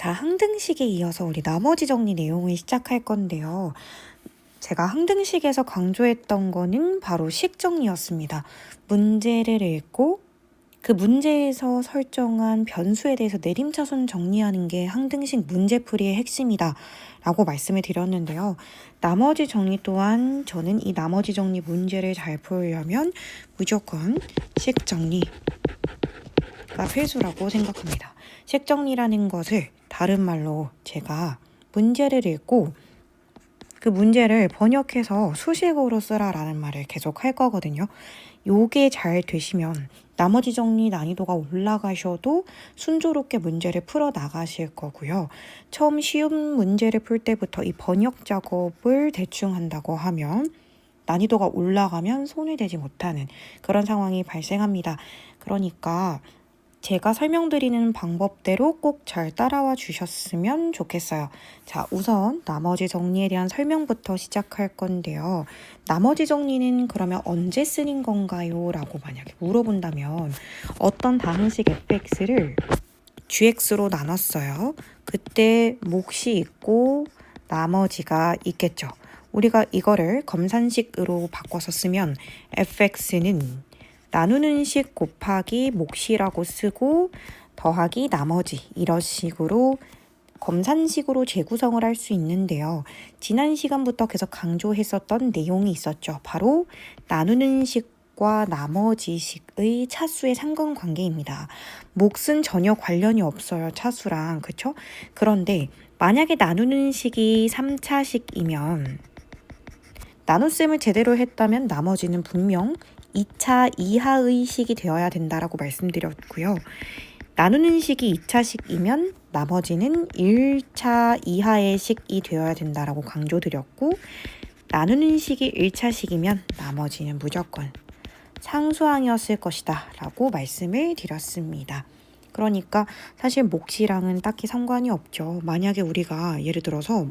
자, 항등식에 이어서 우리 나머지 정리 내용을 시작할 건데요. 제가 항등식에서 강조했던 거는 바로 식 정리였습니다. 문제를 읽고 그 문제에서 설정한 변수에 대해서 내림차순 정리하는 게 항등식 문제풀이의 핵심이다 라고 말씀을 드렸는데요. 나머지 정리 또한 저는 이 나머지 정리 문제를 잘 풀려면 무조건 식 정리가 필수라고 생각합니다. 식 정리라는 것을 다른 말로 제가 문제를 읽고 그 문제를 번역해서 수식어로 쓰라라는 말을 계속 할 거거든요. 요게 잘 되시면 나머지 정리 난이도가 올라가셔도 순조롭게 문제를 풀어 나가실 거고요. 처음 쉬운 문제를 풀 때부터 이 번역 작업을 대충 한다고 하면 난이도가 올라가면 손을 대지 못하는 그런 상황이 발생합니다. 그러니까 제가 설명드리는 방법대로 꼭 잘 따라와 주셨으면 좋겠어요. 자, 우선 나머지 정리에 대한 설명부터 시작할 건데요. 나머지 정리는 그러면 언제 쓰는 건가요? 라고 만약에 물어본다면 어떤 다항식 fx를 gx로 나눴어요. 그때 몫이 있고 나머지가 있겠죠. 우리가 이거를 검산식으로 바꿔서 쓰면 fx는 나누는 식 곱하기 몫이라고 쓰고 더하기 나머지 이런 식으로 검산식으로 재구성을 할 수 있는데요. 지난 시간부터 계속 강조했었던 내용이 있었죠. 바로 나누는 식과 나머지 식의 차수의 상관관계입니다. 몫은 전혀 관련이 없어요. 차수랑. 그쵸? 그런데 만약에 나누는 식이 3차식이면 나눗셈을 제대로 했다면 나머지는 분명 2차 이하의 식이 되어야 된다라고 말씀드렸고요. 나누는 식이 2차식이면 나머지는 1차 이하의 식이 되어야 된다라고 강조드렸고 나누는 식이 1차식이면 나머지는 무조건 상수항이었을 것이다 라고 말씀을 드렸습니다. 그러니까 사실 몫이랑은 딱히 상관이 없죠. 만약에 우리가 예를 들어서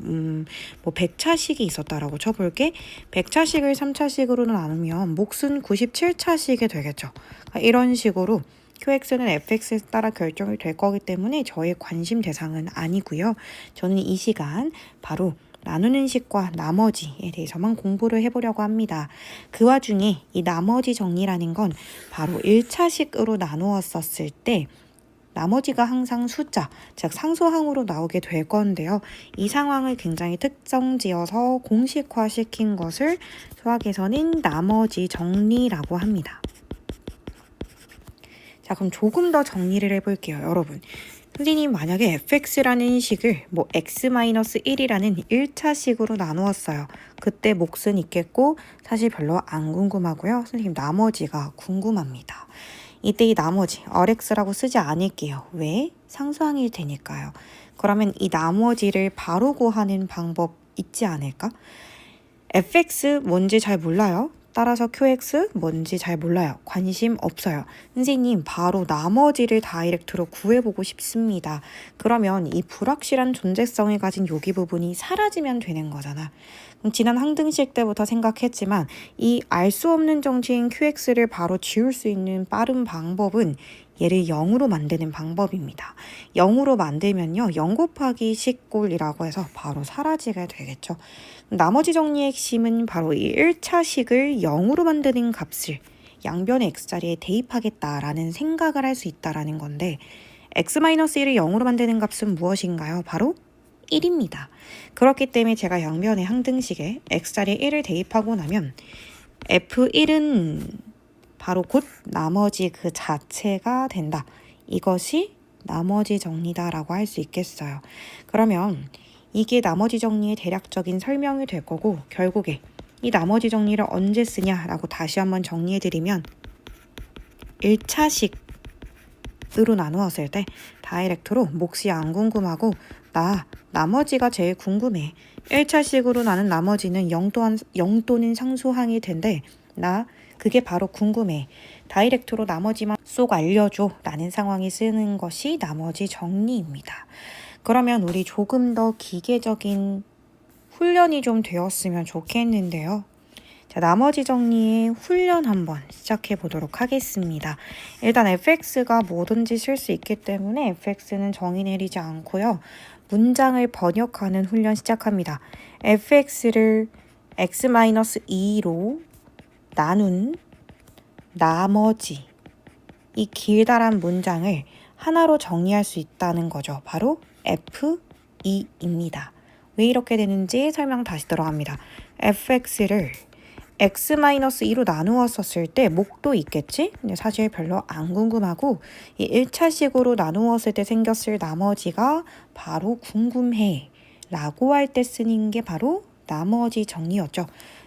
100차식이 있었다라고 쳐볼게. 100차식을 3차식으로 나누면 몫은 97차식이 되겠죠. 그러니까 이런 식으로 QX는 FX에 따라 결정이 될 거기 때문에 저의 관심 대상은 아니고요. 저는 이 시간 바로 나누는 식과 나머지에 대해서만 공부를 해보려고 합니다. 그 와중에 이 나머지 정리라는 건 바로 1차식으로 나누었었을 때 나머지가 항상 숫자, 즉 상수항으로 나오게 될 건데요. 이 상황을 굉장히 특정지어서 공식화시킨 것을 수학에서는 나머지 정리라고 합니다. 자, 그럼 조금 더 정리를 해볼게요, 여러분. 선생님 만약에 fx라는 식을 x-1이라는 1차식으로 나누었어요. 그때 몫은 있겠고 사실 별로 안 궁금하고요. 선생님 나머지가 궁금합니다. 이때 이 나머지 rx라고 쓰지 않을게요. 왜? 상수항이 되니까요. 그러면 이 나머지를 바로 구하는 방법 있지 않을까? fx 뭔지 잘 몰라요. 따라서 qx 뭔지 잘 몰라요. 관심 없어요. 선생님 바로 나머지를 다이렉트로 구해보고 싶습니다. 그러면 이 불확실한 존재성을 가진 여기 부분이 사라지면 되는 거잖아. 그럼 지난 항등식 때부터 생각했지만 이 알 수 없는 정체인 qx를 바로 지울 수 있는 빠른 방법은 얘를 0으로 만드는 방법입니다. 0으로 만들면요. 0 곱하기 10꼴이라고 해서 바로 사라지게 되겠죠. 나머지 정리의 핵심은 바로 이 1차식을 0으로 만드는 값을 양변의 x자리에 대입하겠다라는 생각을 할 수 있다라는 건데 x-1을 0으로 만드는 값은 무엇인가요? 바로 1입니다. 그렇기 때문에 제가 양변의 항등식에 x자리에 1을 대입하고 나면 f1은 바로 곧 나머지 그 자체가 된다. 이것이 나머지 정리다라고 할 수 있겠어요. 그러면 이게 나머지 정리의 대략적인 설명이 될 거고 결국에 이 나머지 정리를 언제 쓰냐라고 다시 한번 정리해드리면 1차식으로 나누었을 때 다이렉트로 몫이 안 궁금하고 나머지가 제일 궁금해. 1차식으로 나눈 나머지는 0 또는 상수항일 텐데 그게 바로 궁금해. 다이렉트로 나머지만 쏙 알려줘 라는 상황이 쓰는 것이 나머지 정리입니다. 그러면 우리 조금 더 기계적인 훈련이 좀 되었으면 좋겠는데요. 자, 나머지 정리의 훈련 한번 시작해 보도록 하겠습니다. 일단 fx가 뭐든지 쓸 수 있기 때문에 fx는 정의 내리지 않고요. 문장을 번역하는 훈련 시작합니다. fx를 x-2로 나눈 나머지 이 길다란 문장을 하나로 정리할 수 있다는 거죠. 바로 f2입니다. 왜 이렇게 되는지 설명 다시 들어갑니다. fx를 x-2로 나누었었을 때 목도 있겠지? 근데 사실 별로 안 궁금하고 이 1차식으로 나누었을 때 생겼을 나머지가 바로 궁금해 라고 할 때 쓰는 게 바로 나머지 정리였죠.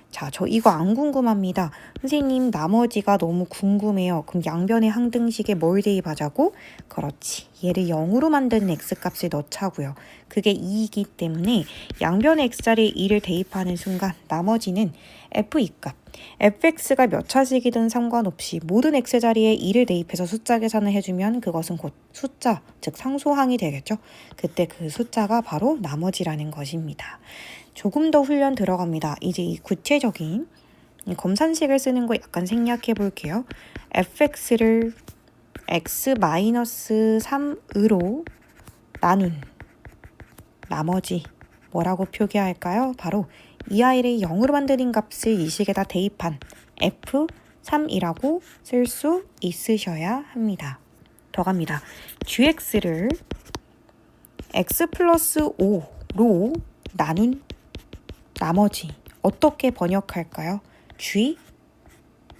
자, 저 이거 안 궁금합니다. 선생님, 나머지가 너무 궁금해요. 그럼 양변의 항등식에 뭘 대입하자고? 그렇지. 얘를 0으로 만드는 x값을 넣자고요. 그게 2이기 때문에 양변의 x자리에 2를 대입하는 순간 나머지는 f2값. fx가 몇 차식이든 상관없이 모든 x자리에 2를 대입해서 숫자 계산을 해주면 그것은 곧 숫자, 즉 상수항이 되겠죠. 그때 그 숫자가 바로 나머지라는 것입니다. 조금 더 훈련 들어갑니다. 이제 이 구체적인 검산식을 쓰는 거 약간 생략해 볼게요. fx를 x-3으로 나눈 나머지 뭐라고 표기할까요? 바로 이 아이를 0으로 만드는 값을 이 식에다 대입한 f3이라고 쓸 수 있으셔야 합니다. 더 갑니다. gx를 x+5로 나눈 나머지 어떻게 번역할까요? g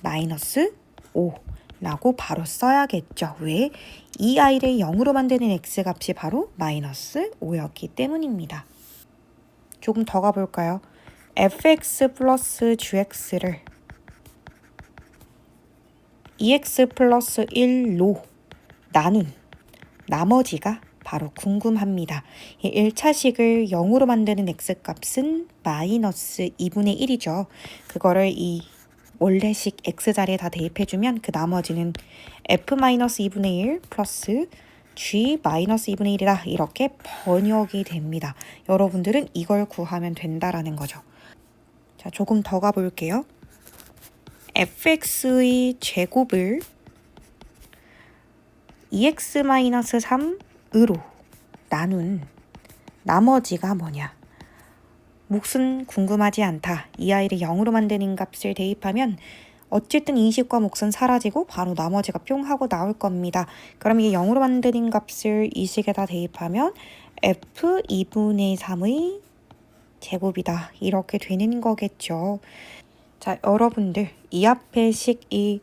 -5라고 바로 써야겠죠. 왜? 이 i를 0으로 만드는 x값이 바로 -5였기 때문입니다. 조금 더 가볼까요? fx 플러스 gx를 2x 플러스 1로 나눈 나머지가 바로 궁금합니다. 1차식을 0으로 만드는 x값은 -2분의 1이죠. 그거를 이 원래식 x자리에 다 대입해주면 그 나머지는 f-2분의 1 플러스 g-2분의 1이다. 이렇게 번역이 됩니다. 여러분들은 이걸 구하면 된다라는 거죠. 자, 조금 더 가볼게요. fx의 제곱을 2x-3으로 나눈 나머지가 뭐냐? 몫은 궁금하지 않다. 이 아이를 0으로 만드는 값을 대입하면 어쨌든 이 식과 몫은 사라지고 바로 나머지가 뿅 하고 나올 겁니다. 그럼 이게 0으로 만드는 값을 이 식에다 대입하면 f2분의 3의 제곱이다. 이렇게 되는 거겠죠. 자, 여러분들 이 앞에 식이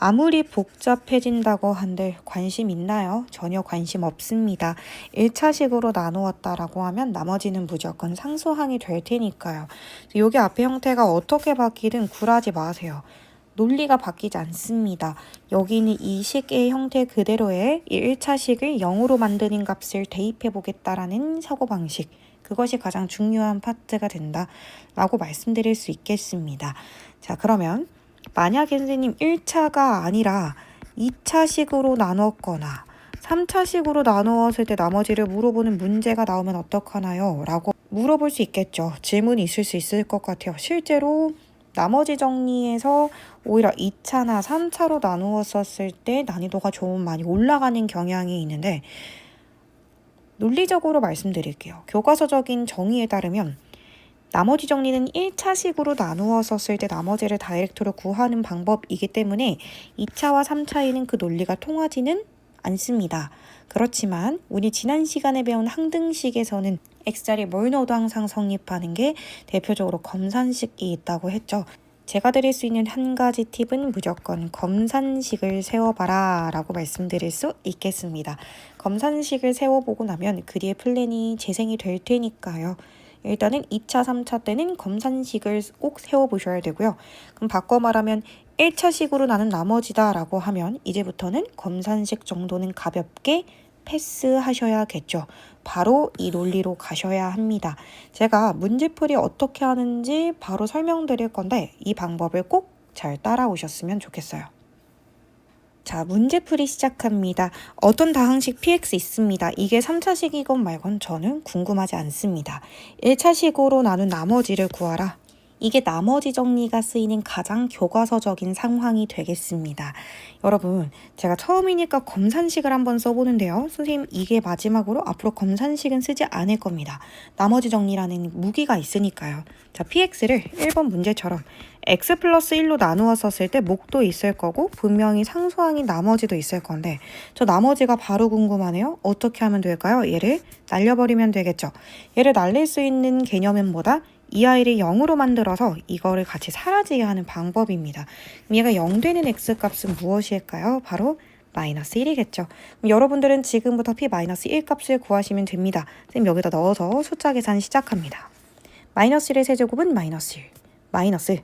아무리 복잡해진다고 한들 관심 있나요? 전혀 관심 없습니다. 1차식으로 나누었다라고 하면 나머지는 무조건 상수항이 될 테니까요. 여기 앞에 형태가 어떻게 바뀌든 굴하지 마세요. 논리가 바뀌지 않습니다. 여기는 이 식의 형태 그대로의 1차식을 0으로 만드는 값을 대입해 보겠다라는 사고방식. 그것이 가장 중요한 파트가 된다라고 말씀드릴 수 있겠습니다. 자, 그러면 만약에 선생님 1차가 아니라 2차식으로 나눴거나 3차식으로 나누었을 때 나머지를 물어보는 문제가 나오면 어떡하나요? 라고 물어볼 수 있겠죠. 질문이 있을 수 있을 것 같아요. 실제로 나머지 정리에서 오히려 2차나 3차로 나누었었을 때 난이도가 좀 많이 올라가는 경향이 있는데 논리적으로 말씀드릴게요. 교과서적인 정의에 따르면 나머지 정리는 1차식으로 나누었었을 때 나머지를 다이렉트로 구하는 방법이기 때문에 2차와 3차에는 그 논리가 통하지는 않습니다. 그렇지만 우리 지난 시간에 배운 항등식에서는 x자리에 뭘 넣어도 항상 성립하는 게 대표적으로 검산식이 있다고 했죠. 제가 드릴 수 있는 한 가지 팁은 무조건 검산식을 세워봐라 라고 말씀드릴 수 있겠습니다. 검산식을 세워보고 나면 그 뒤에 플랜이 재생이 될 테니까요. 일단은 2차, 3차 때는 검산식을 꼭 세워보셔야 되고요. 그럼 바꿔 말하면 1차식으로 나는 나머지다 라고 하면 이제부터는 검산식 정도는 가볍게 패스하셔야겠죠. 바로 이 논리로 가셔야 합니다. 제가 문제풀이 어떻게 하는지 바로 설명드릴 건데 이 방법을 꼭 잘 따라오셨으면 좋겠어요. 자, 문제풀이 시작합니다. 어떤 다항식 px 있습니다. 이게 3차식이건 말건 저는 궁금하지 않습니다. 1차식으로 나눈 나머지를 구하라. 이게 나머지 정리가 쓰이는 가장 교과서적인 상황이 되겠습니다. 여러분, 제가 처음이니까 검산식을 한번 써보는데요. 선생님, 이게 마지막으로 앞으로 검산식은 쓰지 않을 겁니다. 나머지 정리라는 무기가 있으니까요. 자, px를 1번 문제처럼 x 플러스 1로 나누어 썼을 때 목도 있을 거고 분명히 상수항인 나머지도 있을 건데 저 나머지가 바로 궁금하네요. 어떻게 하면 될까요? 얘를 날려버리면 되겠죠. 얘를 날릴 수 있는 개념은 뭐다? 이 아이를 0으로 만들어서 이거를 같이 사라지게 하는 방법입니다. 그럼 얘가 0 되는 x값은 무엇일까요? 바로 마이너스 1이겠죠. 그럼 여러분들은 지금부터 p-1 값을 구하시면 됩니다. 선생님 여기다 넣어서 숫자 계산 시작합니다. 마이너스 1의 세제곱은 마이너스 1,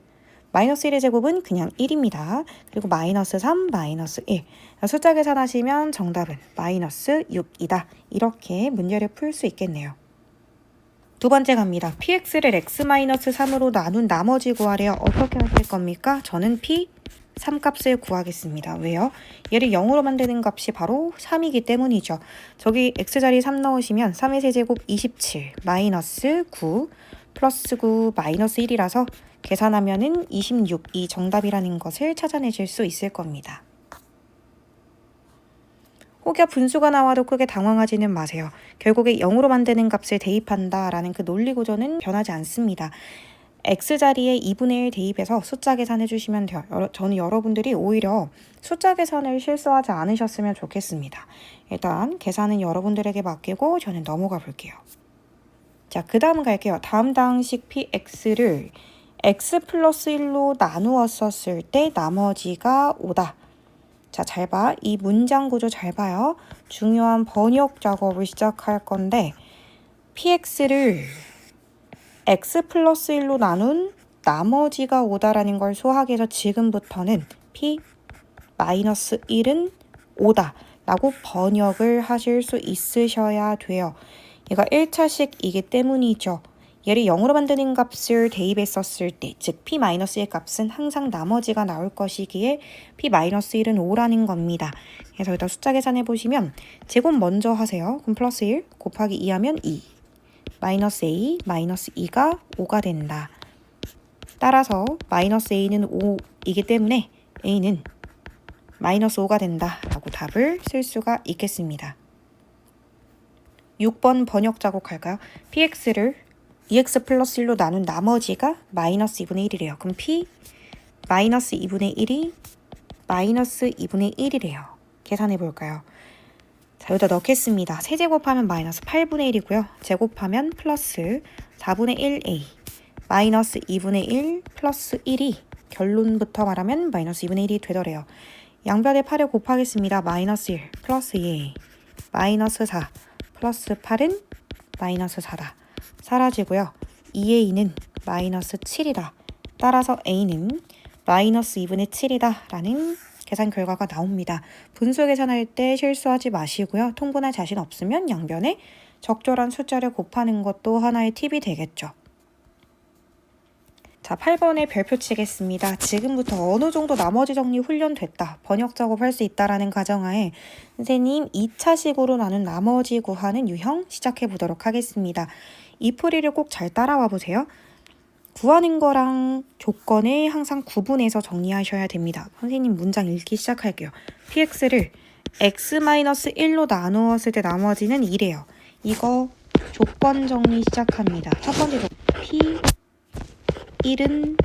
마이너스 1의 제곱은 그냥 1입니다. 그리고 마이너스 3, 마이너스 1. 숫자 계산하시면 정답은 마이너스 6이다. 이렇게 문제를 풀 수 있겠네요. 두 번째 갑니다. px를 x-3으로 나눈 나머지 구하래요. 어떻게 하실 겁니까? 저는 p 3값을 구하겠습니다. 왜요? 얘를 0으로 만드는 값이 바로 3이기 때문이죠. 저기 x자리 3 넣으시면 3의 세제곱 27, 마이너스 9, 플러스 9, 마이너스 1이라서 계산하면은 26이 정답이라는 것을 찾아내실 수 있을 겁니다. 혹여 분수가 나와도 크게 당황하지는 마세요. 결국에 0으로 만드는 값을 대입한다라는 그 논리 구조는 변하지 않습니다. x자리에 2분의 1 대입해서 숫자 계산해 주시면 돼요. 저는 여러분들이 오히려 숫자 계산을 실수하지 않으셨으면 좋겠습니다. 일단 계산은 여러분들에게 맡기고 저는 넘어가 볼게요. 자, 그 다음 갈게요. 다음 당식 px를 x 플러스 1로 나누었었을 때 나머지가 5다. 자, 잘 봐. 이 문장 구조 잘 봐요. 중요한 번역 작업을 시작할 건데 px를 x 플러스 1로 나눈 나머지가 5다라는 걸 소화해서 지금부터는 p 마이너스 1은 5다 라고 번역을 하실 수 있으셔야 돼요. 얘가 1차식이기 때문이죠. 얘를 0으로 만드는 값을 대입했었을 때, 즉 p-1 값은 항상 나머지가 나올 것이기에 p-1은 5라는 겁니다. 그래서 여기다 숫자 계산해 보시면 제곱 먼저 하세요. 그럼 플러스 1 곱하기 2 하면 2, 마이너스 a, 마이너스 2가 5가 된다. 따라서 마이너스 a는 5이기 때문에 a는 마이너스 5가 된다 라고 답을 쓸 수가 있겠습니다. 6번 번역 작업할까요? px를 2x 플러스 1로 나눈 나머지가 마이너스 2분의 1이래요. 그럼 p 마이너스 2분의 1이 마이너스 2분의 1이래요. 계산해 볼까요? 자, 여기다 넣겠습니다. 세제곱하면 마이너스 8분의 1이고요. 제곱하면 플러스 4분의 1a 마이너스 2분의 1 플러스 1이 결론부터 말하면 마이너스 2분의 1이 되더래요. 양변에 8을 곱하겠습니다. 마이너스 1 플러스 2a 마이너스 4 플러스 8은 마이너스 4다. 사라지고요. 2a는 마이너스 7이다. 따라서 a는 마이너스 2분의 7이다 라는 계산 결과가 나옵니다. 분수 계산할 때 실수하지 마시고요. 통분할 자신 없으면 양변에 적절한 숫자를 곱하는 것도 하나의 팁이 되겠죠. 자, 8번에 별표 치겠습니다. 지금부터 어느 정도 나머지 정리 훈련됐다. 번역 작업할 수 있다라는 가정하에 선생님 2차식으로 나눈 나머지 구하는 유형 시작해 보도록 하겠습니다. 이 풀이를 꼭 잘 따라와 보세요. 구하는 거랑 조건을 항상 구분해서 정리하셔야 됩니다. 선생님 문장 읽기 시작할게요. px를 x-1로 나누었을 때 나머지는 2래요. 이거 조건 정리 시작합니다. 첫 번째 조건 p 1은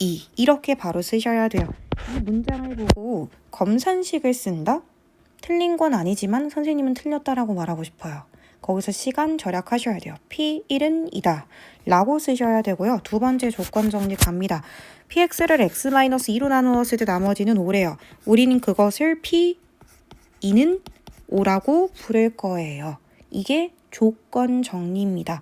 2 이렇게 바로 쓰셔야 돼요. 이 문장을 보고 검산식을 쓴다? 틀린 건 아니지만 선생님은 틀렸다라고 말하고 싶어요. 거기서 시간 절약하셔야 돼요. p1은 2다 라고 쓰셔야 되고요. 두 번째 조건 정리 갑니다. px를 x-2로 나누었을 때 나머지는 5래요. 우리는 그것을 p2는 5라고 부를 거예요. 이게 조건 정리입니다.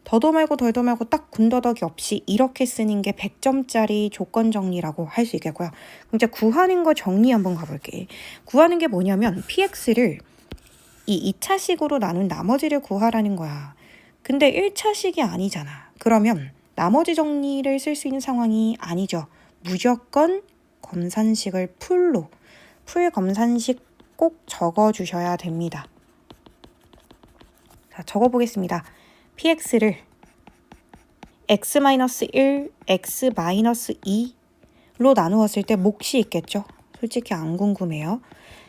더도 말고 덜도 말고 딱 군더더기 없이 이렇게 쓰는 게 100점짜리 조건 정리라고 할 수 있겠고요. 그럼 이제 구하는 거 정리 한번 가볼게. 구하는 게 뭐냐면 px를 이 2차식으로 나눈 나머지를 구하라는 거야. 근데 1차식이 아니잖아. 그러면 나머지 정리를 쓸 수 있는 상황이 아니죠. 무조건 검산식을 풀로, 풀 검산식 꼭 적어주셔야 됩니다. 자, 적어보겠습니다. px를 x-1, x-2로 나누었을 때 몫이 있겠죠? 솔직히 안 궁금해요.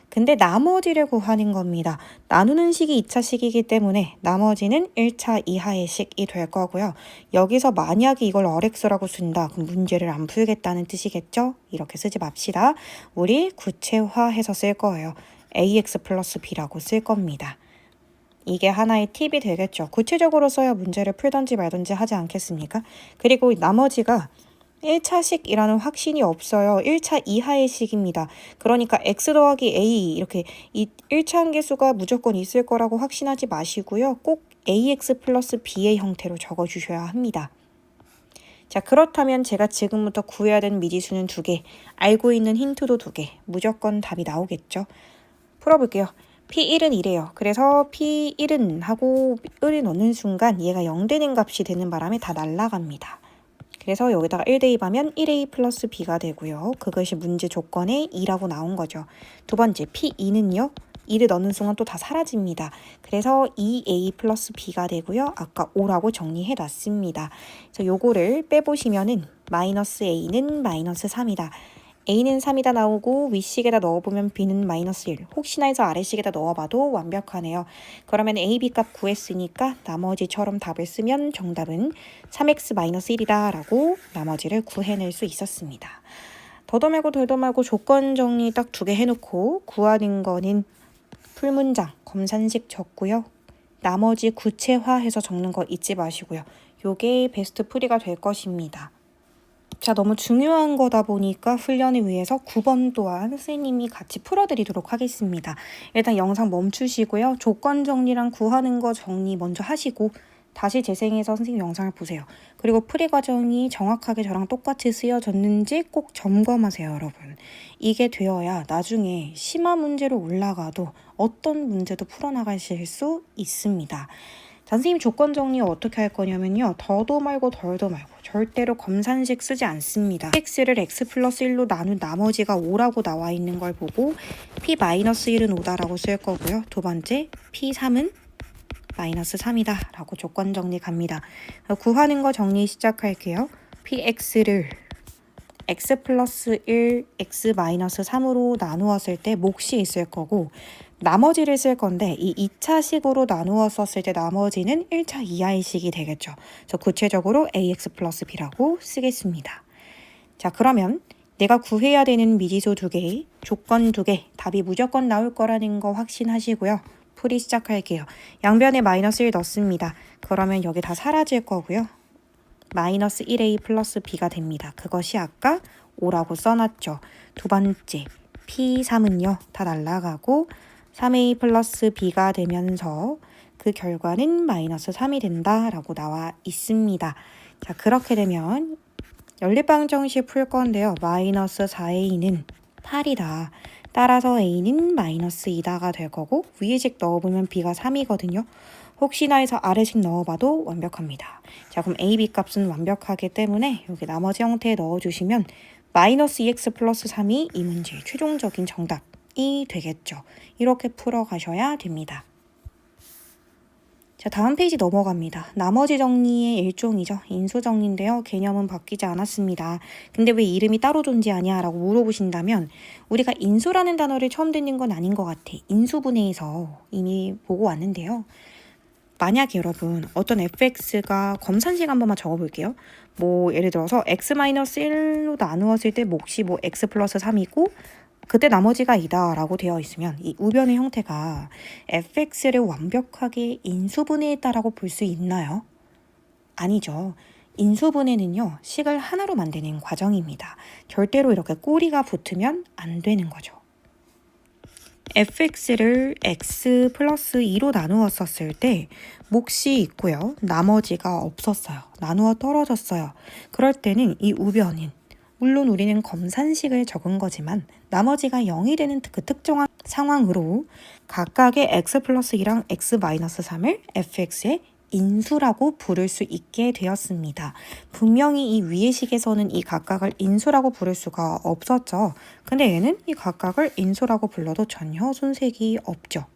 근데 나머지를 구하는 겁니다. 나누는 식이 2차 식이기 때문에 나머지는 1차 이하의 식이 될 거고요. 여기서 만약에 이걸 RX라고 쓴다. 그럼 문제를 안 풀겠다는 뜻이겠죠? 이렇게 쓰지 맙시다. 우리 구체화해서 쓸 거예요. AX 플러스 B라고 쓸 겁니다. 이게 하나의 팁이 되겠죠. 구체적으로 써야 문제를 풀던지 말던지 하지 않겠습니까? 그리고 나머지가 1차식이라는 확신이 없어요. 1차 이하의 식입니다. 그러니까 x 더하기 a 이렇게 이 1차 함계수가 무조건 있을 거라고 확신하지 마시고요. 꼭 ax 플러스 b의 형태로 적어주셔야 합니다. 자, 그렇다면 제가 지금부터 구해야 되는 미지수는 2개, 알고 있는 힌트도 2개, 무조건 답이 나오겠죠. 풀어볼게요. P1은 이래요. 그래서 P1은 하고 을을 넣는 순간 얘가 0 되는 값이 되는 바람에 다 날아갑니다. 그래서 여기다가 1 대입하면 1A 플러스 B가 되고요. 그것이 문제 조건에 2라고 나온 거죠. 두 번째 P2는요. 2를 넣는 순간 또 다 사라집니다. 그래서 2A 플러스 B가 되고요. 아까 5라고 정리해 놨습니다. 그래서 요거를 빼보시면은 마이너스 A는 마이너스 3이다. A는 3이다 나오고 윗식에다 넣어보면 B는 마이너스 1. 혹시나 해서 아래식에다 넣어봐도 완벽하네요. 그러면 A, B 값 구했으니까 나머지처럼 답을 쓰면 정답은 3x-1이다 라고 나머지를 구해낼 수 있었습니다. 더도 말고 덜도 말고 조건 정리 딱 2개 해놓고 구하는 거는 풀문장, 검산식 적고요. 나머지 구체화해서 적는 거 잊지 마시고요. 요게 베스트 풀이가 될 것입니다. 자, 너무 중요한 거다 보니까 훈련을 위해서 9번 또한 선생님이 같이 풀어드리도록 하겠습니다. 일단 영상 멈추시고요. 조건 정리랑 구하는 거 정리 먼저 하시고 다시 재생해서 선생님 영상을 보세요. 그리고 풀이 과정이 정확하게 저랑 똑같이 쓰여졌는지 꼭 점검하세요, 여러분. 이게 되어야 나중에 심화 문제로 올라가도 어떤 문제도 풀어나가실 수 있습니다. 선생님 조건 정리 어떻게 할 거냐면요. 더도 말고 덜도 말고 절대로 검산식 쓰지 않습니다. x를 x 플러스 1로 나눈 나머지가 5라고 나와 있는 걸 보고 p-1은 5다라고 쓸 거고요. 두 번째 p3은 마이너스 3이다 라고 조건 정리 갑니다. 구하는 거 정리 시작할게요. px를 x 플러스 1, x 마이너스 3으로 나누었을 때 몫이 있을 거고 나머지를 쓸 건데 이 2차식으로 나누었을 때 나머지는 1차 이하의 식이 되겠죠. 그래서 구체적으로 ax 플러스 b라고 쓰겠습니다. 자, 그러면 내가 구해야 되는 미지수 2개, 조건 2개, 답이 무조건 나올 거라는 거 확신하시고요. 풀이 시작할게요. 양변에 마이너스 1 넣습니다. 그러면 여기 다 사라질 거고요. 마이너스 1a 플러스 b가 됩니다. 그것이 아까 5라고 써놨죠. 두 번째 p3은요. 다 날라가고 3a 플러스 b가 되면서 그 결과는 마이너스 3이 된다라고 나와 있습니다. 자, 그렇게 되면 연립방정식 풀 건데요. 마이너스 4a는 8이다. 따라서 a는 마이너스 2다가 될 거고 위에 식 넣어보면 b가 3이거든요. 혹시나 해서 아래식 넣어봐도 완벽합니다. 자, 그럼 a, b 값은 완벽하기 때문에 여기 나머지 형태에 넣어주시면 마이너스 2x 플러스 3이 이 문제의 최종적인 정답이 되겠죠. 이렇게 풀어가셔야 됩니다. 자, 다음 페이지 넘어갑니다. 나머지 정리의 일종이죠. 인수 정리인데요. 개념은 바뀌지 않았습니다. 근데 왜 이름이 따로 존재하냐 라고 물어보신다면 우리가 인수라는 단어를 처음 듣는 건 아닌 것 같아. 인수분해에서 이미 보고 왔는데요. 만약에 여러분 어떤 fx가 검산식 한 번만 적어볼게요. 뭐 예를 들어서 x-1로 나누었을 때 몫이 뭐 x 플러스 3이고 그때 나머지가 2다 라고 되어 있으면 이 우변의 형태가 fx를 완벽하게 인수분해했다라고 볼 수 있나요? 아니죠. 인수분해는요. 식을 하나로 만드는 과정입니다. 절대로 이렇게 꼬리가 붙으면 안 되는 거죠. fx를 x 플러스 2로 나누었었을 때 몫이 있고요. 나머지가 없었어요. 나누어 떨어졌어요. 그럴 때는 이 우변은 물론 우리는 검산식을 적은 거지만 나머지가 0이 되는 그 특정한 상황으로 각각의 x 플러스 2랑 x 마이너스 3을 fx의 인수라고 부를 수 있게 되었습니다. 분명히 이 위의 식에서는 이 각각을 인수라고 부를 수가 없었죠. 근데 얘는 이 각각을 인수라고 불러도 전혀 손색이 없죠.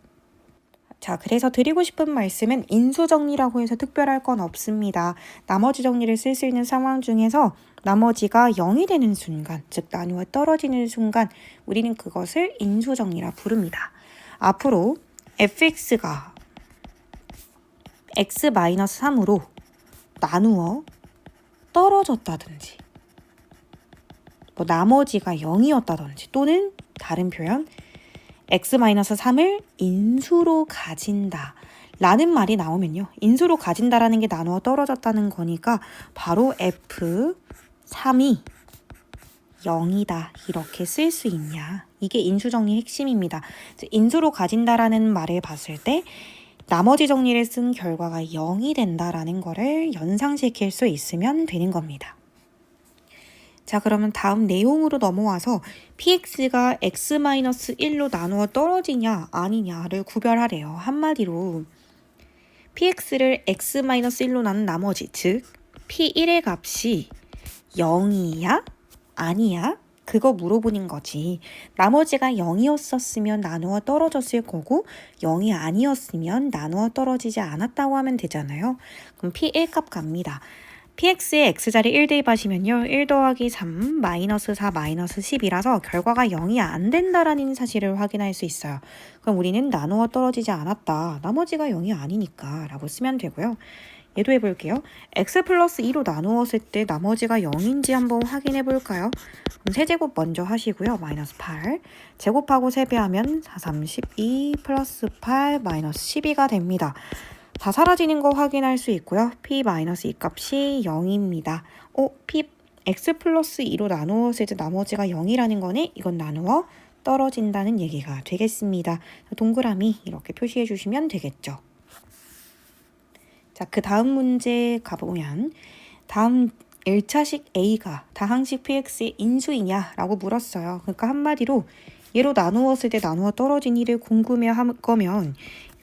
자, 그래서 드리고 싶은 말씀은 인수정리라고 해서 특별할 건 없습니다. 나머지 정리를 쓸 수 있는 상황 중에서 나머지가 0이 되는 순간, 즉 나누어 떨어지는 순간 우리는 그것을 인수정리라 부릅니다. 앞으로 fx가 x-3으로 나누어 떨어졌다든지 나머지가 0이었다든지 또는 다른 표현 x-3을 인수로 가진다 라는 말이 나오면요. 인수로 가진다라는 게 나누어 떨어졌다는 거니까 바로 f3이 0이다 이렇게 쓸 수 있냐. 이게 인수정리 핵심입니다. 인수로 가진다라는 말을 봤을 때 나머지 정리를 쓴 결과가 0이 된다라는 거를 연상시킬 수 있으면 되는 겁니다. 자, 그러면 다음 내용으로 넘어와서 px가 x-1로 나누어 떨어지냐 아니냐를 구별하래요. 한마디로 px를 x-1로 나눈 나머지, 즉 p1의 값이 0이야? 아니야? 그거 물어보는 거지. 나머지가 0이었었으면 나누어 떨어졌을 거고 0이 아니었으면 나누어 떨어지지 않았다고 하면 되잖아요. 그럼 p1 값 갑니다. px의 x자리 1 대입하시면요. 1 더하기 3 마이너스 4 마이너스 10이라서 결과가 0이 안 된다라는 사실을 확인할 수 있어요. 그럼 우리는 나누어 떨어지지 않았다. 나머지가 0이 아니니까 라고 쓰면 되고요. 얘도 해볼게요. x 플러스 2로 나누었을 때 나머지가 0인지 한번 확인해 볼까요? 그럼 세제곱 먼저 하시고요. 마이너스 8. 제곱하고 세배하면 4, 32 플러스 8 마이너스 12가 됩니다. 다 사라지는 거 확인할 수 있고요. p-2 값이 0입니다. x 플러스 2로 나누었을 때 나머지가 0이라는 거네. 이건 나누어 떨어진다는 얘기가 되겠습니다. 동그라미 이렇게 표시해 주시면 되겠죠. 자, 그 다음 문제 가보면 다음 1차식 A가 다항식 px의 인수이냐라고 물었어요. 그러니까 한마디로 얘로 나누었을 때 나누어 떨어진 일을 궁금해할 거면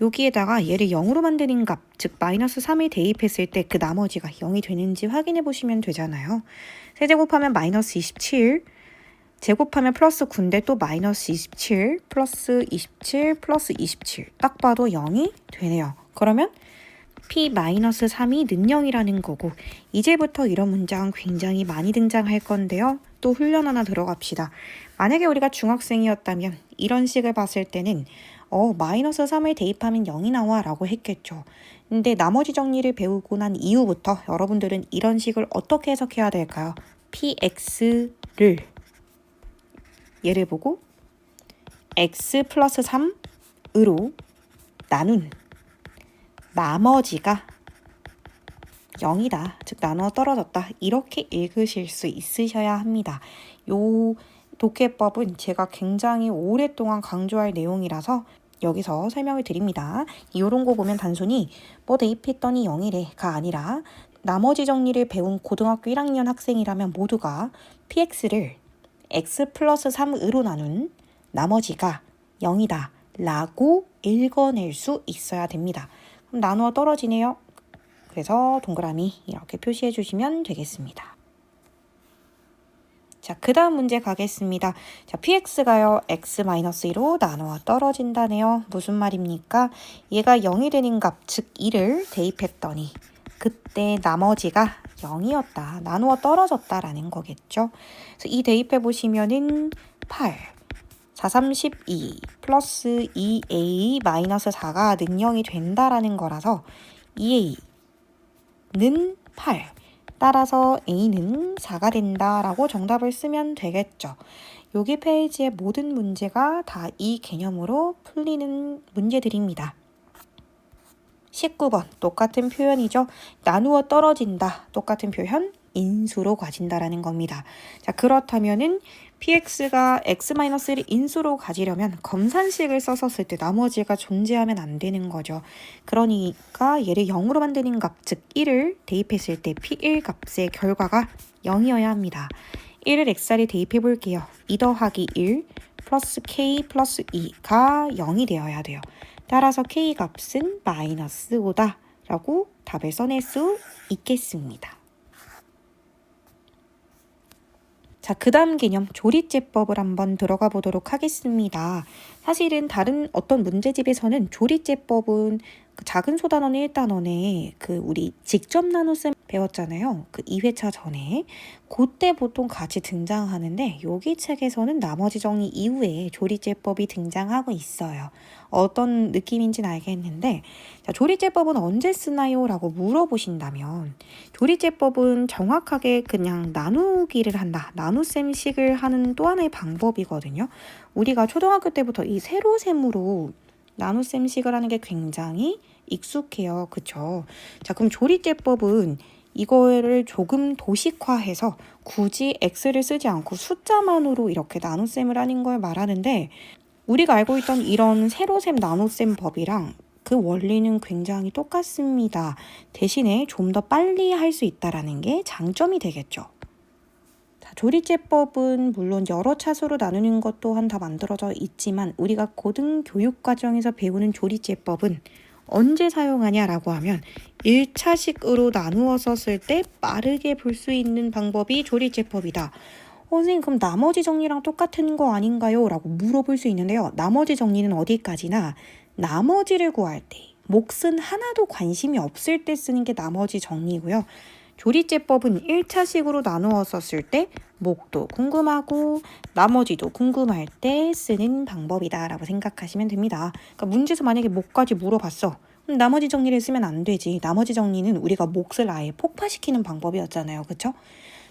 여기에다가 얘를 0으로 만드는 값, 즉 마이너스 3을 대입했을 때 그 나머지가 0이 되는지 확인해 보시면 되잖아요. 세제곱하면 마이너스 27, 제곱하면 플러스 9인데 또 마이너스 27, 플러스 27, 플러스 27. 딱 봐도 0이 되네요. 그러면 p-3이 는 0이라는 거고 이제부터 이런 문장 굉장히 많이 등장할 건데요. 또 훈련 하나 들어갑시다. 만약에 우리가 중학생이었다면 이런 식을 봤을 때는 마이너스 3을 대입하면 0이 나와 라고 했겠죠. 근데 나머지 정리를 배우고 난 이후부터 여러분들은 이런 식을 어떻게 해석해야 될까요? px를 얘를 보고 x 플러스 3으로 나눈 나머지가 0이다. 즉 나누어 떨어졌다. 이렇게 읽으실 수 있으셔야 합니다. 요 독해법은 제가 굉장히 오랫동안 강조할 내용이라서 여기서 설명을 드립니다. 이런 거 보면 단순히 대입했더니 0이래가 아니라 나머지 정리를 배운 고등학교 1학년 학생이라면 모두가 px를 x 플러스 3으로 나눈 나머지가 0이다 라고 읽어낼 수 있어야 됩니다. 그럼 나누어 떨어지네요. 그래서 동그라미 이렇게 표시해 주시면 되겠습니다. 자, 그 다음 문제 가겠습니다. 자, px가요, x-2로 나누어 떨어진다네요. 무슨 말입니까? 얘가 0이 되는 값, 즉 2를 대입했더니 그때 나머지가 0이었다. 나누어 떨어졌다라는 거겠죠. 그래서 이 대입해 보시면은 8, 4, 32 플러스 2a 마이너스 4가 는 0이 된다라는 거라서 2a는 8. 따라서 a는 4가 된다라고 정답을 쓰면 되겠죠. 여기 페이지의 모든 문제가 다 이 개념으로 풀리는 문제들입니다. 19번 똑같은 표현이죠. 나누어 떨어진다. 똑같은 표현 인수로 가진다라는 겁니다. 자, 그렇다면은 px가 x-1을 인수로 가지려면 검산식을 썼었을 때 나머지가 존재하면 안 되는 거죠. 그러니까 얘를 0으로 만드는 값, 즉 1을 대입했을 때 p1 값의 결과가 0이어야 합니다. 1을 x자리에 대입해 볼게요. 2 더하기 1 플러스 k 플러스 2가 0이 되어야 돼요. 따라서 k 값은 마이너스 5다 라고 답을 써낼 수 있겠습니다. 자, 그 다음 개념 조리제법을 한번 들어가 보도록 하겠습니다. 사실은 다른 어떤 문제집에서는 조리제법은 그 작은 소단원 1단원에 그 우리 직접 나눗셈 배웠잖아요. 그 2회차 전에. 그때 보통 같이 등장하는데 여기 책에서는 나머지 정리 이후에 조리제법이 등장하고 있어요. 어떤 느낌인지는 알겠는데 자, 조리제법은 언제 쓰나요? 라고 물어보신다면 조리제법은 정확하게 그냥 나누기를 한다. 나눗셈식을 하는 또 하나의 방법이거든요. 우리가 초등학교 때부터 이 세로셈으로 나눗셈식을 하는 게 굉장히 익숙해요. 그쵸? 자, 그럼 조리제법은 이거를 조금 도식화해서 굳이 x를 쓰지 않고 숫자만으로 이렇게 나눗셈을 하는 걸 말하는데 우리가 알고 있던 이런 세로셈 나눗셈 법이랑 그 원리는 굉장히 똑같습니다. 대신에 좀 더 빨리 할 수 있다는 게 장점이 되겠죠. 자, 조리제법은 물론 여러 차수로 나누는 것 또한 다 만들어져 있지만 우리가 고등교육과정에서 배우는 조리제법은 언제 사용하냐라고 하면 1차식으로 나누어서 쓸 때 빠르게 볼 수 있는 방법이 조리제법이다. 선생님 그럼 나머지 정리랑 똑같은 거 아닌가요? 라고 물어볼 수 있는데요. 나머지 정리는 어디까지나 나머지를 구할 때 몫은 하나도 관심이 없을 때 쓰는 게 나머지 정리고요. 조리제법은 1차식으로 나누어서 쓸 때 몫도 궁금하고 나머지도 궁금할 때 쓰는 방법이다 라고 생각하시면 됩니다. 그러니까 문제에서 만약에 몫까지 물어봤어. 그럼 나머지 정리를 쓰면 안 되지. 나머지 정리는 우리가 몫을 아예 폭파시키는 방법이었잖아요. 그렇죠?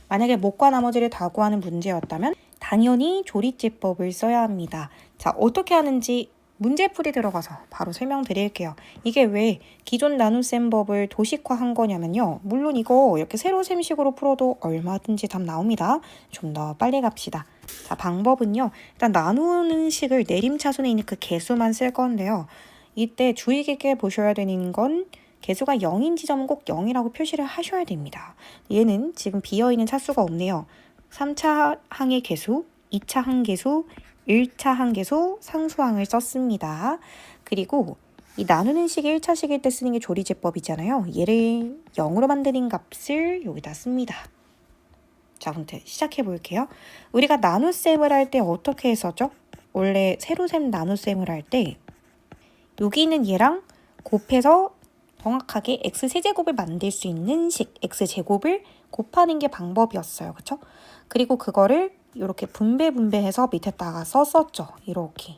만약에 몫과 나머지를 다 구하는 문제였다면 당연히 조리제법을 써야 합니다. 자, 어떻게 하는지 문제풀이 들어가서 바로 설명드릴게요. 이게 왜 기존 나눗셈법을 도식화한 거냐면요. 물론 이거 이렇게 세로셈식으로 풀어도 얼마든지 답 나옵니다. 좀 더 빨리 갑시다. 자, 방법은요. 일단 나누는 식을 내림차순에 있는 그 개수만 쓸 건데요. 이때 주의 깊게 보셔야 되는 건 개수가 0인 지점은 꼭 0이라고 표시를 하셔야 됩니다. 얘는 지금 비어있는 차수가 없네요. 3차 항의 개수, 2차 항개수, 1차 항개수, 상수항을 썼습니다. 그리고 이 나누는 식이 1차식일 때 쓰는 게 조리제법이잖아요. 얘를 0으로 만드는 값을 여기다 씁니다. 자, 그럼 시작해 볼게요. 우리가 나눗셈을 할 때 어떻게 했었죠? 원래 세로셈 나눗셈을 할 때 여기 있는 얘랑 곱해서 정확하게 x세제곱을 만들 수 있는 식, x제곱을 곱하는 게 방법이었어요. 그쵸? 그리고 그거를 이렇게 분배해서 밑에다가 썼었죠. 이렇게.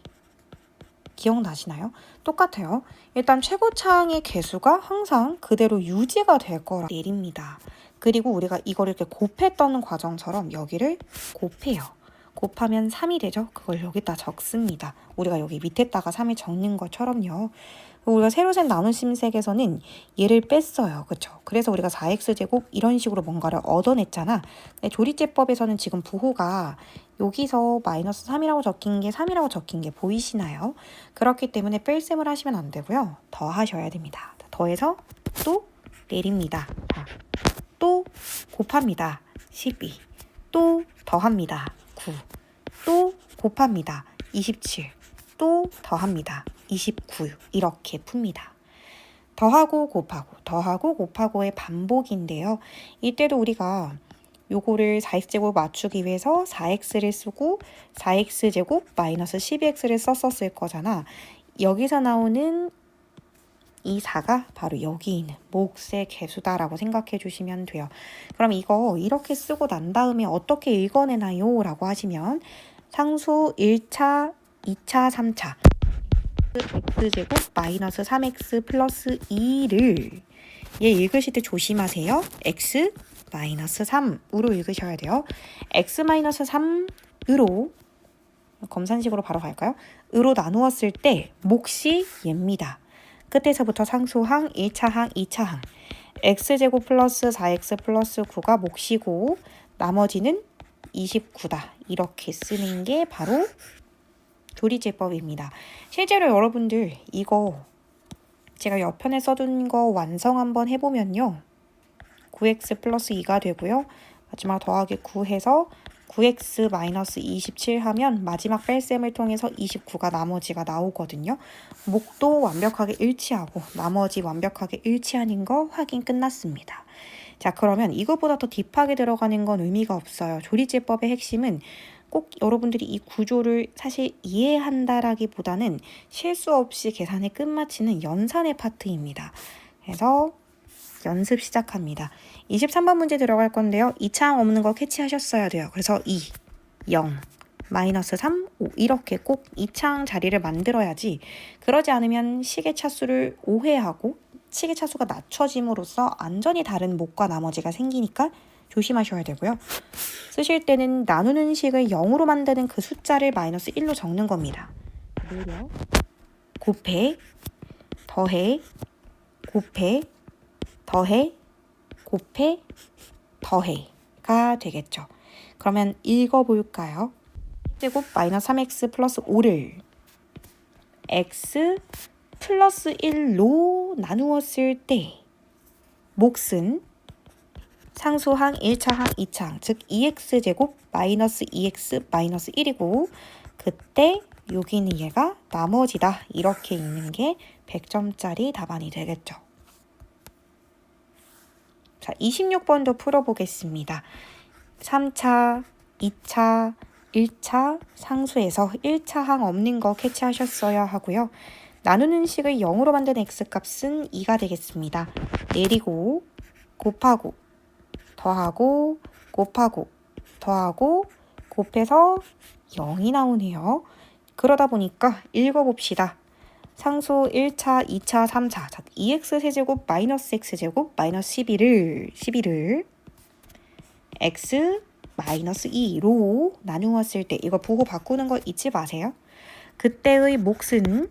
기억나시나요? 똑같아요. 일단 최고차항의 개수가 항상 그대로 유지가 될 거라 내립니다. 그리고 우리가 이걸 이렇게 곱했던 과정처럼 여기를 곱해요. 곱하면 3이 되죠? 그걸 여기다 적습니다. 우리가 여기 밑에다가 3을 적는 것처럼요. 우리가 세로셈 나눗셈식에서는 얘를 뺐어요. 그쵸? 그래서 우리가 4x제곱 이런 식으로 뭔가를 얻어냈잖아. 근데 조리제법에서는 지금 부호가 여기서 마이너스 3이라고 적힌 게 3이라고 적힌 게 보이시나요? 그렇기 때문에 뺄셈을 하시면 안 되고요. 더 하셔야 됩니다. 더해서 또 내립니다. 또 곱합니다. 12. 또 더합니다. 9. 또 곱합니다. 27. 또 더합니다. 29. 이렇게 풉니다. 더하고 곱하고 더하고 곱하고의 반복인데요. 이때도 우리가 요거를 4x제곱 맞추기 위해서 4x를 쓰고 4x제곱 마이너스 12x를 썼었을 거잖아. 여기서 나오는 이 4가 바로 여기 있는 몫의 개수다라고 생각해 주시면 돼요. 그럼 이거 이렇게 쓰고 난 다음에 어떻게 읽어내나요? 라고 하시면 상수 1차, 2차, 3차 x제곱 마이너스 3x 플러스 2를 얘 읽으실 때 조심하세요. x 마이너스 3으로 읽으셔야 돼요. x 마이너스 3으로 검산식으로 바로 갈까요? 으로 나누었을 때 몫이 얘입니다. 끝에서부터 상수항, 1차항, 2차항 x제곱 플러스 4x 플러스 9가 몫이고 나머지는 29다. 이렇게 쓰는 게 바로 조리제법입니다. 실제로 여러분들 이거 제가 옆편에 써둔 거 완성 한번 해보면요. 9x 플러스 2가 되고요. 마지막 더하기 9 해서 9x 마이너스 27 하면 마지막 뺄셈을 통해서 29가 나머지가 나오거든요. 몫도 완벽하게 일치하고 나머지 완벽하게 일치하는 거 확인 끝났습니다. 자, 그러면 이것보다 더 딥하게 들어가는 건 의미가 없어요. 조리제법의 핵심은 꼭 여러분들이 이 구조를 사실 이해한다라기보다는 실수 없이 계산에 끝마치는 연산의 파트입니다. 그래서 연습 시작합니다. 23번 문제 들어갈 건데요. 2차항 없는 거 캐치하셨어야 돼요. 그래서 2, 0, 마이너스 3, 5 이렇게 꼭 2차항 자리를 만들어야지, 그러지 않으면 식의 차수를 오해하고 식의 차수가 낮춰짐으로써 완전히 다른 목과 나머지가 생기니까 조심하셔야 되고요. 쓰실 때는 나누는 식을 0으로 만드는 그 숫자를 마이너스 1로 적는 겁니다. 내려, 곱해, 더해, 곱해, 더해, 곱해, 더해가 되겠죠. 그러면 읽어볼까요? 제곱 마이너스 3x 플러스 5를 x 플러스 1로 나누었을 때 몫은 상수항 1차항 2차항, 즉 2x제곱 마이너스 2x 마이너스 1이고, 그때 여기는 얘가 나머지다 이렇게 있는 게 100점짜리 답안이 되겠죠. 자, 26번도 풀어보겠습니다. 3차, 2차, 1차 상수에서 1차항 없는 거 캐치하셨어야 하고요. 나누는 식을 0으로 만든 x값은 2가 되겠습니다. 내리고 곱하고 더하고 곱하고 더하고 곱해서 0이 나오네요. 그러다 보니까 읽어봅시다. 상수 1차, 2차, 3차. 자, 2x 세제곱 마이너스 x제곱 마이너스 11을 x 마이너스 2로 나누었을 때, 이거 보고 바꾸는 거 잊지 마세요. 그때의 몫은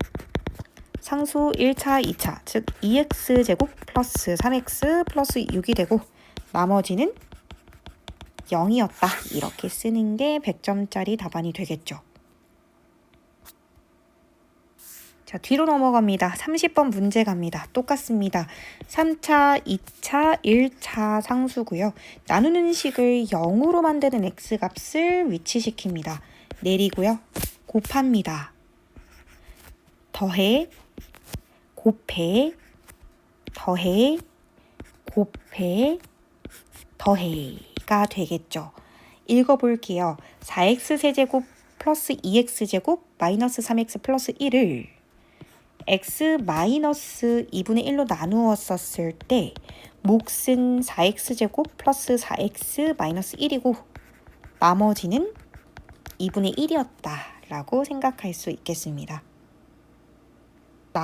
상수 1차, 2차, 즉 2x제곱 플러스 3x 플러스 6이 되고 나머지는 0이었다. 이렇게 쓰는 게 100점짜리 답안이 되겠죠. 자, 뒤로 넘어갑니다. 30번 문제 갑니다. 똑같습니다. 3차, 2차, 1차 상수고요. 나누는 식을 0으로 만드는 x값을 위치시킵니다. 내리고요. 곱합니다. 더해, 곱해, 더해, 곱해, 더해가 되겠죠. 읽어볼게요. 4x 세제곱 플러스 2x제곱 마이너스 3x 플러스 1을 x 마이너스 2분의 1로 나누었었을 때 몫은 4x제곱 플러스 4x 마이너스 1이고 나머지는 2분의 1이었다 라고 생각할 수 있겠습니다.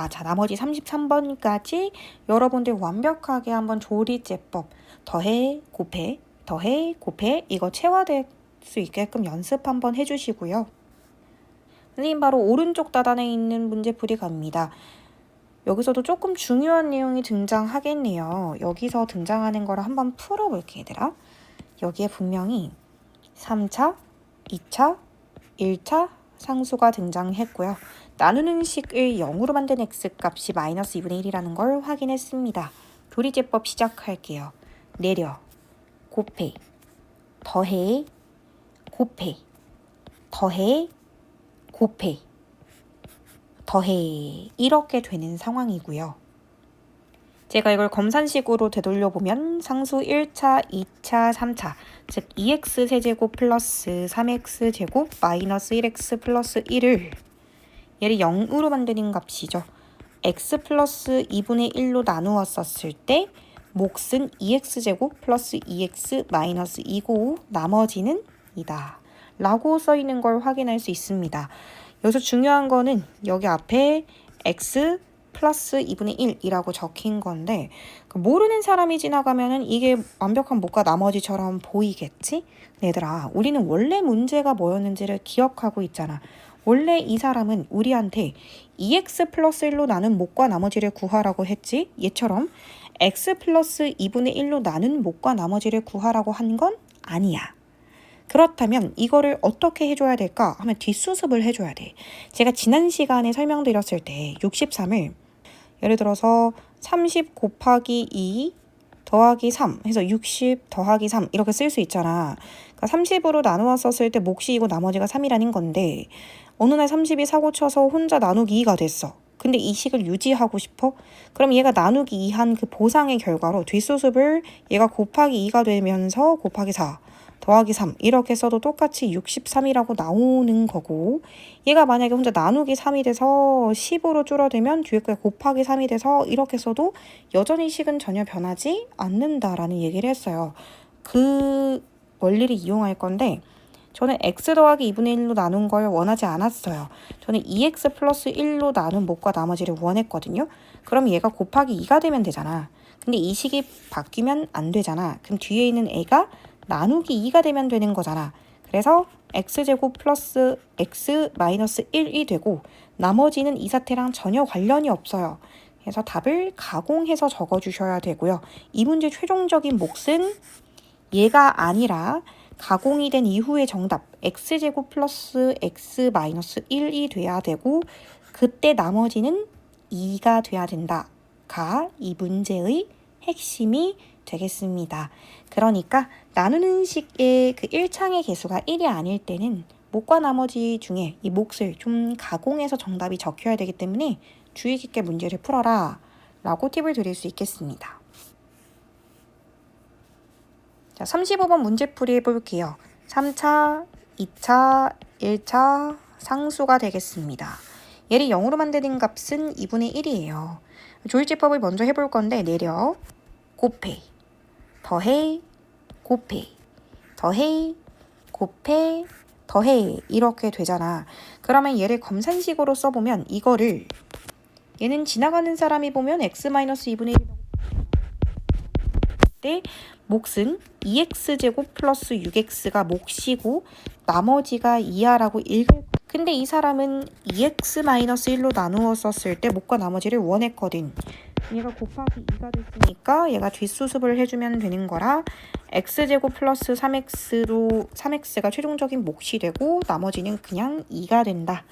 자, 나머지 33번까지 여러분들 완벽하게 한번 조리제법 더해, 곱해, 더해, 곱해 이거 체화될 수 있게끔 연습 한번 해주시고요. 선생님 바로 오른쪽 다단에 있는 문제풀이 갑니다. 여기서도 조금 중요한 내용이 등장하겠네요. 여기서 등장하는 거를 한번 풀어볼게 얘들아. 여기에 분명히 3차, 2차, 1차 상수가 등장했고요. 나누는 식을 0으로 만든 x값이 마이너스 2분의 1이라는 걸 확인했습니다. 조리제법 시작할게요. 내려, 곱해, 더해, 곱해, 더해, 곱해, 더해 이렇게 되는 상황이고요. 제가 이걸 검산식으로 되돌려보면 상수 1차, 2차, 3차 즉 2x 세제곱 플러스 3x 제곱 마이너스 1x 플러스 1을 얘를 0으로 만드는 값이죠. x 플러스 2분의 1로 나누었었을 때 몫은 2x제곱 플러스 2x 마이너스 2고 나머지는 2다 라고 써있는 걸 확인할 수 있습니다. 여기서 중요한 거는 여기 앞에 x 플러스 2분의 1이라고 적힌 건데 모르는 사람이 지나가면은 이게 완벽한 목과 나머지처럼 보이겠지? 얘들아, 우리는 원래 문제가 뭐였는지를 기억하고 있잖아. 원래 이 사람은 우리한테 2x 플러스 1로 나눈 목과 나머지를 구하라고 했지? 얘처럼 x 플러스 2분의 1로 나눈 목과 나머지를 구하라고 한 건 아니야. 그렇다면 이거를 어떻게 해줘야 될까 하면 뒷수습을 해줘야 돼. 제가 지난 시간에 설명드렸을 때 63을 예를 들어서 30 곱하기 2 더하기 3 해서 60 더하기 3 이렇게 쓸 수 있잖아. 그러니까 30으로 나누어 썼을 때 몫이 이고 나머지가 3이라는 건데 어느 날 30이 사고 쳐서 혼자 나누기 2가 됐어. 근데 이 식을 유지하고 싶어? 그럼 얘가 나누기 2한 그 보상의 결과로 뒷수습을 얘가 곱하기 2가 되면서 곱하기 4 더하기 3 이렇게 써도 똑같이 63이라고 나오는 거고, 얘가 만약에 혼자 나누기 3이 돼서 10으로 줄어들면 뒤에 거 곱하기 3이 돼서 이렇게 써도 여전히 식은 전혀 변하지 않는다라는 얘기를 했어요. 그 원리를 이용할 건데, 저는 x 더하기 2분의 1로 나눈 걸 원하지 않았어요. 저는 2x 플러스 1로 나눈 목과 나머지를 원했거든요. 그럼 얘가 곱하기 2가 되면 되잖아. 근데 이 식이 바뀌면 안 되잖아. 그럼 뒤에 있는 애가 나누기 2가 되면 되는 거잖아. 그래서 x제곱 플러스 x 마이너스 1이 되고, 나머지는 이 사태랑 전혀 관련이 없어요. 그래서 답을 가공해서 적어주셔야 되고요. 이 문제 최종적인 몫은 얘가 아니라 가공이 된 이후의 정답 x제곱 플러스 x 마이너스 1이 돼야 되고, 그때 나머지는 2가 돼야 된다가 이 문제의 핵심이 되겠습니다. 그러니까 나누는 식의 그 1창의 개수가 1이 아닐 때는 목과 나머지 중에 이 몫을 좀 가공해서 정답이 적혀야 되기 때문에 주의 깊게 문제를 풀어라 라고 팁을 드릴 수 있겠습니다. 자, 35번 문제풀이 해볼게요. 3차, 2차, 1차 상수가 되겠습니다. 얘를 0으로 만드는 값은 2분의 1이에요. 조일제법을 먼저 해볼 건데, 내려, 곱해, 더해, 곱해, 더해, 곱해, 더해 이렇게 되잖아. 그러면 얘를 검산식으로 써보면 이거를, 얘는 지나가는 사람이 보면 x-2분의 1이라고 때 몫은 2x제곱 플러스 6x가 몫이고 나머지가 2야라고 읽을. 근데 이 사람은 2x-1로 나누어 썼을 때 몫과 나머지를 원했거든. 얘가 곱하기 2가 됐으니까 얘가 뒷수습을 해주면 되는 거라 x제곱 플러스 3x가 최종적인 몫이 되고 나머지는 그냥 2가 된다.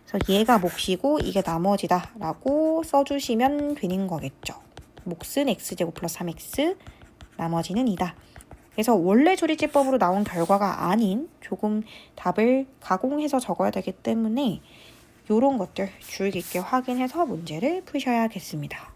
그래서 얘가 몫이고 이게 나머지다 라고 써주시면 되는 거겠죠. 몫은 x제곱 플러스 3x, 나머지는 2다. 그래서 원래 조리제법으로 나온 결과가 아닌 조금 답을 가공해서 적어야 되기 때문에 이런 것들 주의 깊게 확인해서 문제를 푸셔야겠습니다.